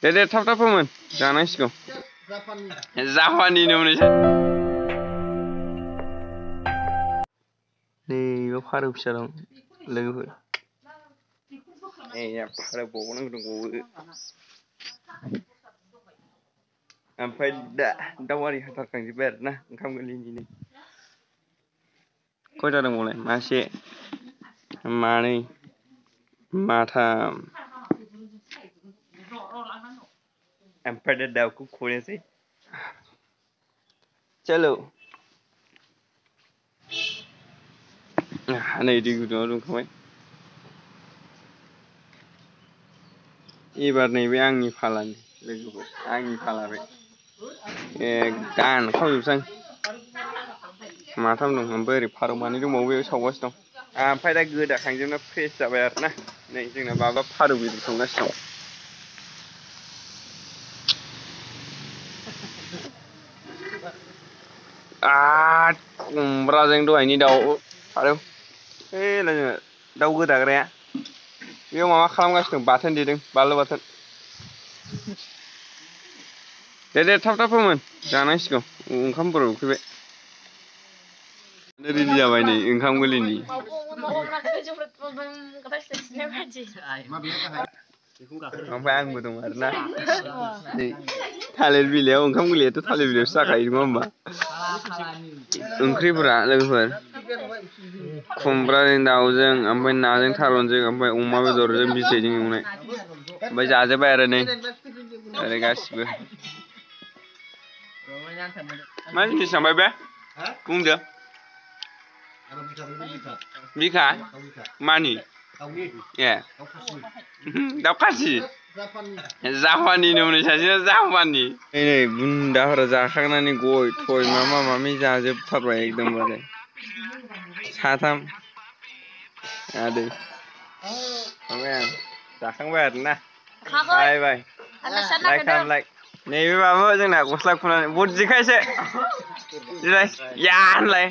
दे थाब थाब फोमोन जानांसिगौ जापानि नोमोन नै बेयाव फारौ फिसा दं लोगोफोर फारौ बावनांगौ दंबावो ओमफ्राय दाउआरि हाथारखांजोब्बाय आरोना ओंखाम गोरलैनिनो खयथा दंबावलाय मासे मानै माथाम ओमफ्राय दा दाउखौ खनोसै चलो नै दै गुदुङाव दुंखाबाय एबार नैबे आंनि फालानि लोगोफोर आंनि फाला बे दानखावजोबसां माथाम दं ओमफ्राय ओरै फारौ मानै दंबावो बेयाव सावगासिनो दं ओमफ्राय दा गोदाखांजोबना फ्रेस जाबाय आरोना नै जोंना माबा फारौ बेदर संगासिनो दं खुमब्राजों दहायनि दाउ फारौ जोङो दाउ गोदाग्राया बेयाव माबा खालामगासिनो दं बाथोन देदों बानलु बाथोन दे थाब थाब फोमोन जानांसिगौ ओंखामफोर उखैबाय रेडि जाबाय नै ओंखाम गोरलैनि ओमफ्राय आंबो दं आरोना नै थालिर बिलाइयाव ओंखाम गोरलैयाथ' थालिर बिलाइयावसो जाखायो नङा होमबा ओंख्रिफोरा लोगोफोर खुमब्राजों दाउजों ओमफ्राय नाजों थारुनजों ओमफ्राय अमा बेदरजों बिथैजों एवनाय ओमफ्राय जाजोब्बाय आरो नै ओरै गासिबो मा जिनिस लांबाय बे बुंदो बिखा मानि ए दाउ खासि जापानि होनो सासेना जापानि नै बुन्दाफोरा जाखांनानै गय थय माबा माबि जाजोबथारबाय एकदमबारे साथाम आदै ओमफ्राय आं जाखांबाय आरोना बाय बाय लाइक खालाम लाइक नैबे माबा जोंना गस्ला खुनानै बद जेखायसो या होनलाय